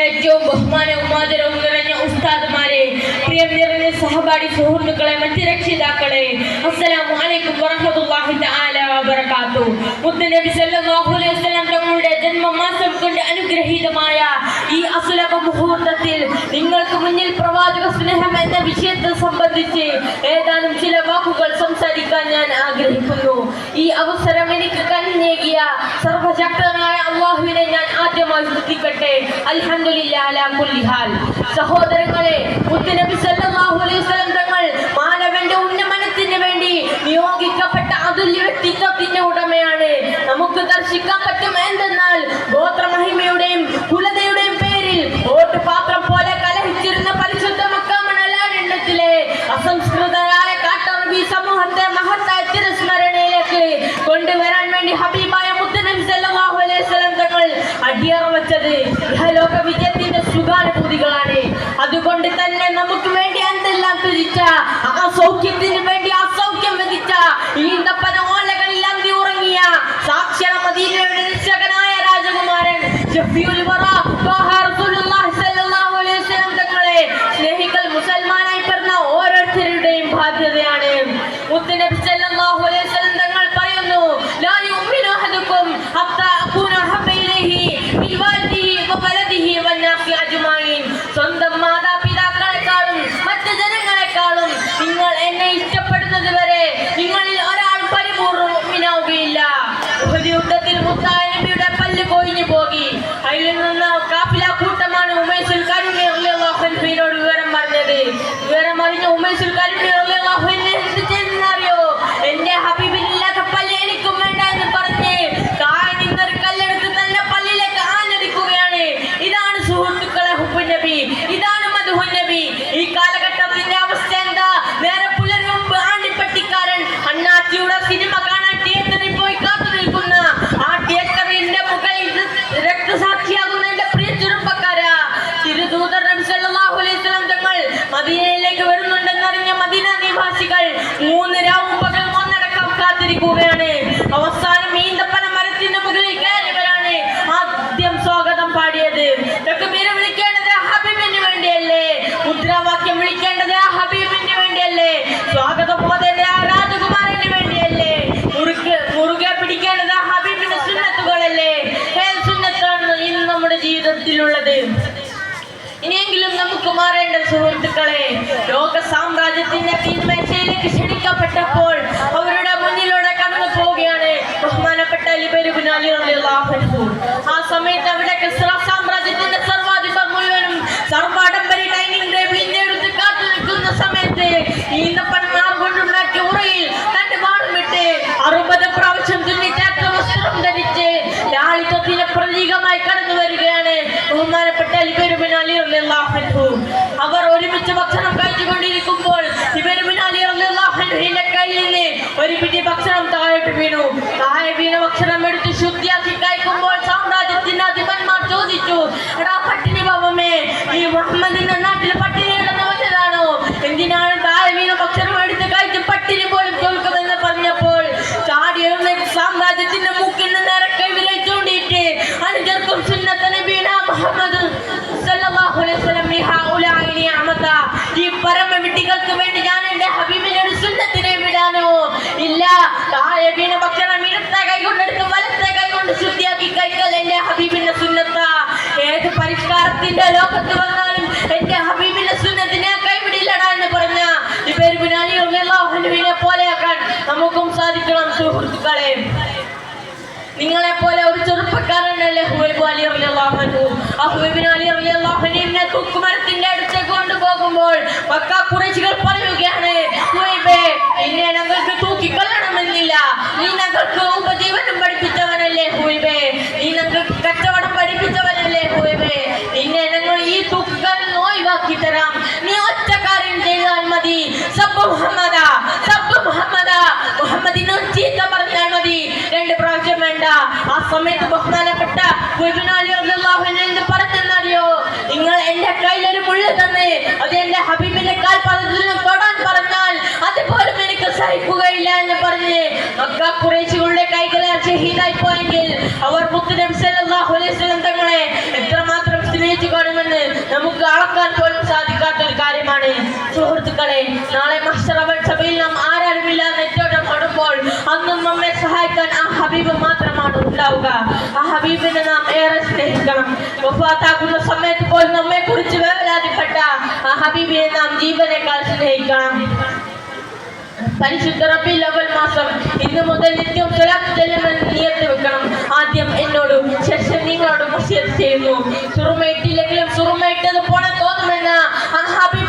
ഏറ്റവും ബഹുമാനവും ആദരവും നിറഞ്ഞ ഉസ്താദുമാരെ, പ്രിയം നിറഞ്ഞ സഹപാഠി സുഹൃത്തുക്കളെ, മറ്റ് രക്ഷിതാക്കളെ, അസ്സലാമു അലൈക്കും വറഹ്മത്തുള്ളാഹി തആല വബറകാതുഹു. മുത്തുനബി സല്ലല്ലാഹു അലൈഹി വസല്ലം തങ്ങളുടെ ജന്മമാസം കൊണ്ട് അനുഗ്രഹീതമായ ഈ അസുലഭ മുഹൂർത്തത്തിൽ നിങ്ങൾക്ക് മുന്നിൽ പ്രവാചക സ്നേഹം എന്ന വിഷയത്തെ സംബന്ധിച്ച് ഏതാനും ചില വാക്കുകൾ സംസാരിക്കാൻ ഞാൻ ആഗ്രഹിക്കുന്നു. ഈ അവസരം എനിക്ക് കനിഞ്ഞേകിയ സർവശക്തനായ അല്ലാഹുവിനെ ഞാൻ ആദ്യമായി സ്തുതിക്കട്ടെ. അൽഹംദുലില്ലാഹി അലാ കുല്ലി ഹാൽ. സഹോദരങ്ങളെ, മുത്തുനബി സല്ലല്ലാഹു അലൈഹി വസല്ലം തങ്ങൾ മാനവന്റെ ഉന്നമനത്തിന് വേണ്ടി നിയോഗിക്കപ്പെട്ട അതുല്യ വ്യക്തിത്വത്തിന്റെ ഉടമയാണ്. നമുക്ക് ദർശിക്കാൻ പറ്റും എന്തെന്നാൽ ഗോത്രമഹിമയുടെയും കുലതയുടെയും പേരിൽ ഓട്ടുപാത്രം പോലെ കലഹിച്ചിരുന്ന പരിശുദ്ധ മക്ക മണലാരണ്യത്തിലെ അസംസ്കൃതരായ കാട്ടറബി സമൂഹത്തെ മഹത്തായ തിരുസ്മരണയിലേക്ക് കൊണ്ടുവരാൻ വേണ്ടി ഹബീബായ മുത്തുനബി സല്ലല്ലാഹു അലൈഹി വസല്ലം തങ്ങൾ അടിയറ വെച്ചത് ഇഹലോക വിജയത്തിന്റെ സുഖാനുഭൂതികളാണ്. അതുകൊണ്ട് തന്നെ നമുക്ക് വേണ്ടി എന്തെല്ലാം ത്യജിച്ച, ആ സൗഖ്യത്തിന് വേണ്ടി അസൗഖ്യം വിധിച്ച, ഈന്തപ്പന ഓലകളിൽ അന്തി ഉറങ്ങിയ സാക്ഷര മദീനയുടെ നിശ്ചകനായ രാജകുമാരൻ ഷഫീഉൽ വറ റസൂലുള്ളാഹി സ്വല്ലല്ലാഹു അലൈഹി വസല്ലം തങ്ങളെ സ്നേഹിക്കൽ മുസൽമാനായി പിറന്ന ഓരോരുത്തരുടെയും ബാധ്യതയാണ്. മുത്തുനബി സല്ലല്ലാഹു അലൈഹി വസല്ലം തങ്ങൾ പറയുന്നു, ലാ യുമിനു അഹദുക്കും ഹത്താ അകൂന ഹബ്ബ ഇലൈഹി മിൻ വാലിദിഹി വ വലദിഹി വന്നാസി അജ്മഈൻ. സ്വന്തം മാതാപിതാക്കളെക്കാളും മറ്റ് ജനങ്ങളെക്കാളും നിങ്ങൾ എന്നെ ഇഷ്ടപ്പെടുന്നത് വരെ നിങ്ങളിൽ ഒരാൾ പരിപൂർണ്ണ മുഅ്മിനാവുകയില്ല. ഉഹദ് യുദ്ധത്തിൽ മുത്തായ നബിയുടെ പല്ല് കൊഴിഞ്ഞു പോയി. അതിൽ നിന്ന് കാഫില കൂട്ടമാണ് ഉമൈസുൽ കരുണി റളിയല്ലാഹു അൻഹുവിനോട് വിവരം പറഞ്ഞത്. വിവരം അറിഞ്ഞ ഉമൈസുൽ കരുണി റളിയല്ലാഹു അൻഹു എന്ത് ചെയ്തെന്നറിയോ? എന്റെ ഹബീബിനില്ലാത്ത പല്ല് എനിക്കും വേണ്ട എന്ന് പറഞ്ഞ് താഴെ നിന്നൊരു കല്ലെടുത്ത് തന്നെ പല്ലിലേക്ക് ആഞ്ഞടിക്കുകയാണ്. ഇതാണ് സുഹൃത്തുക്കളെ ഹുബ്ബുൻ നബി, ഇതാണ് മദ്ഹുൻ നബി. ഈ കാലഘട്ടത്തിന്റെ അവസ്ഥ എന്താ? നേരെ പുലരും മുമ്പ് ആണ്ടിപ്പട്ടിക്കാരൻ അണ്ണാച്ചിയുടെ സിനിമ കാണാൻ തിയേറ്ററിൽ പോയി കാത്തു നിൽക്കുന്ന ആ തിയേറ്ററിന്റെ മുകളിൽ രക്തസാക്ഷിയാകുന്ന എന്റെ പ്രിയ ചെറുപ്പക്കാരാ, തിരുദൂതർ നബി സല്ലല്ലാഹു അലൈഹി വസല്ലം തങ്ങൾ മദീനയിലേക്ക് വരുന്നുണ്ടെന്നറിഞ്ഞ മദീന നിവാസികൾ 3 രാവും പകലും ഒന്നടക്കം കാത്തിരിക്കുകയാണ്. അവസാനം ഈന്തപ്പന മരത്തിന്റെ മുകളിൽ കയറിയവരാണ് ആദ്യം സ്വാഗതം പാടിയത്. തക്ബീർ വിളിക്കേണ്ടത് ഹബീബിന് വേണ്ടിയല്ലേ? മുദ്രാവാക്യം വിളിക്കേണ്ടത് ഹബീബിന് വേണ്ടിയല്ലേ? സ്വാഗതം പോതേണ്ടത് ആ രാജകുമാരന് വേണ്ടിയല്ലേ? മുറുകെ പിടിക്കേണ്ടത് ഹബീബിന്റെ സുന്നത്തുകളല്ലേ? ഏത് സുന്നത്താണ് ഇന്ന് നമ്മുടെ ജീവിതത്തിലുള്ളത്? ഇനിയെങ്കിലും നമുക്ക് മാറേണ്ട സുഹൃത്തുക്കളെ, ലോക സാമ്രാജ്യത്തിന്റെ തീന്മേശയിലേക്ക് ക്ഷണിക്കപ്പെട്ടപ്പോൾ അവരുടെ മുന്നിലൂടെ കടന്നു പോവുകയാണ് ബഹുമാനപ്പെട്ട അലി ഇബ്നു അലി റളിയല്ലാഹു അൻഹു. ആ സമയത്ത് അവിടെ കിസ്റ സാമ്രാജ്യത്തിന്റെ സർവാധിപർ മുഴുവനും സർവാഡംബരി ഡൈനിങ് ടേബിളിന്റെ അടുത്ത് കാത്തു നിൽക്കുന്ന സമയത്ത് ഈന്തപ്പന്മാർ കൊണ്ടുണ്ടാക്കിയ ഉറയിൽ തന്റെ വാളുമിട്ട് 60 പ്രാവശ്യം തുന്നിച്ചാറ്റ വസ്ത്രം ധരിച്ച് ലാളിത്യത്തിന്റെ പ്രതീകമായി കടന്നു വരികയാണ് ബഹുമാനപ്പെട്ട അലി ഇബ്നു അലി റളിയല്ലാഹു അൻഹു. അവർ ഒരുമിച്ച് ഭക്ഷണം കഴിച്ചുകൊണ്ടിരിക്കുമ്പോൾ ഇബ്നു അലി റളിയല്ലാഹു അൻഹുവിന്റെ കയ്യിൽ നിന്ന് ഒരു പിടി ഭക്ഷണം താഴോട്ട് വീണു. താഴെ വീണ ഭക്ഷണം എടുത്ത് ശുദ്ധിയാക്കി കഴിക്കുമ്പോൾ സാമ്രാജ്യത്തിന്റെ അധിപന്മാർ ചോദിച്ചു, എടാ പട്ടിണി പാവമേ, ഈ മുഹമ്മദിന്റെ നാട്ടിൽ പട്ടിണി കിടന്നവരാണോ? എന്തിനാണ് താഴെ വീണ ഭക്ഷണം എടുത്ത് കഴിച്ച് പട്ടിണി പോലും തോൽക്കുമെന്ന് പറഞ്ഞപ്പോൾ ചാടി എഴുന്നേറ്റ് സാമ്രാജ്യത്തിന്റെ മൂക്കിന് നേരെ കൈവിരൽ ചൂണ്ടിയിട്ട് അനുജർക്കും സുന്നത്ത് നബിന മുഹമ്മദ് സല്ലല്ലാഹു അലൈഹി വസല്ലം ഹൗലാഇ നിഅമത, ഈ പരമ വിഡ്ഢികൾക്ക് വേണ്ടി ഞാൻ എന്റെ ഹബീബിന്റെ സുന്നത്തിനെ വിടാനോ? ഇല്ല, താഴെ വീണ ഭക്ഷണം ഇടത്തെ കൈ കൊണ്ടെടുത്ത് വലത്തെ കൈ കൊണ്ട് ശുദ്ധിയാക്കി കഴിക്കൽ എന്റെ ഹബീബിന്റെ സുന്നത്ത. ഏത് പരിഷ്കാരത്തിന്റെ ലോകത്ത് വന്നാലും എന്റെ ഹബീബിന്റെ സുന്നത്തിനെ കൈവിടില്ലടാ എന്ന് പറഞ്ഞ ഇബ്നു അലി റളിയല്ലാഹു അൻഹുവിനെ പോലെയാക്കാൻ നമുക്കും സാധിക്കണം സുഹൃത്തുക്കളെ. നിങ്ങളെ പോലെ ഒരു ചെറുപ്പക്കാരനല്ലേ ഹുവൈബ് അലി റളിയല്ലാഹു അൻഹു. ആ ഹുവൈബ് അലി റളിയല്ലാഹു അൻഹുവിനെ തൂക്കുമരത്തിന്റെ അടുത്തേക്ക് കൊണ്ടുപോകുമ്പോൾ മക്ക ഖുറൈശികൾ പറയുകയാണ്, ഹുവൈബേ, നിന്നെ ഞങ്ങൾക്ക് തൂക്കിക്കൊല്ലണമെന്നില്ല, നീ ഞങ്ങൾക്ക് ഉപജീവനം പഠിപ്പിച്ചവനല്ലേ ഹുവൈബേ, നീ ഞങ്ങൾക്ക് കച്ചവടം പഠിപ്പിച്ചവനല്ലേ ഹുവൈബേ, നിന്നെ ഞങ്ങൾ ഈ തൂക്കുകാരിൽ ഒഴിവാക്കി തരാം, നീ ഒറ്റ കാര്യം ചെയ്താൽ മതി, സബ്ബ് മുഹമ്മദ, സബ്ബ് മുഹമ്മദ, മുഹമ്മദിനെ ചീത്ത പറഞ്ഞാൽ മതി, 2 പ്രാവശ്യം വേണ്ട. ആ സമയത്ത് ബഹുമാനപ്പെട്ട ഇബ്നു അലി റളിയല്ലാഹു അൻഹു എന്ത് പറഞ്ഞെന്നറിയോ? നിങ്ങൾ എന്റെ കയ്യിൽ ഒരു മുള്ള് തന്ന് അത് എന്റെ ഹബീബിന്റെ കാൽപാദത്തിൽ തൊടാൻ പറഞ്ഞാൽ അതുപോലും എനിക്ക് സഹിക്കുകയില്ല എന്ന് പറഞ്ഞ് മക്ക ഖുറൈശികളുടെ കൈകളെ ഷഹീദായി പോയെങ്കിൽ അവർ മുത്തുനബി സല്ലല്ലാഹു അലൈഹി വസല്ലം തങ്ങളെ എത്രമാത്രം സ്നേഹിച്ചു കാണുമെന്ന് നമുക്ക് അളക്കാൻ പോലും സാധിക്കാത്ത ഒരു കാര്യമാണ്. സുഹൃത്തുക്കളെ, നാളെ മഹ്ശറവൽ സഭയിൽ നാം ആരാരുമില്ലാതെ നെറ്റോട്ടപ്പെടുമ്പോൾ അന്നും നമ്മെ സഹായിക്കാൻ ആ ഹബീബ് മാത്രമാണ് ഉണ്ടാവുക. ആ ഹബീബിനെ നാം ഏറെ സ്നേഹിക്കണം. വഫാത്താകുന്ന സമയത്ത് പോലും നമ്മെ കുറിച്ച് വേവലാതിപ്പെട്ട ആ ഹബീബിനെ നാം ജീവനേക്കാൾ സ്നേഹിക്കണം. പരിശുദ്ധ റബീഉൽ അവ്വൽ മാസം ഇന്ന് മുതൽ നിത്യം സ്വലാത്ത് ചൊല്ലുമെന്ന് നിയത്ത് വെക്കണം. ആദ്യം എന്നോടും ശേഷം നിങ്ങളോടും വസിയത്ത് ചെയ്യുന്നു. സുറുമയിട്ടില്ലെങ്കിലും സുറുമയിട്ടത് പോലെ തോന്നുമെന്ന് ആ ഹബീബ്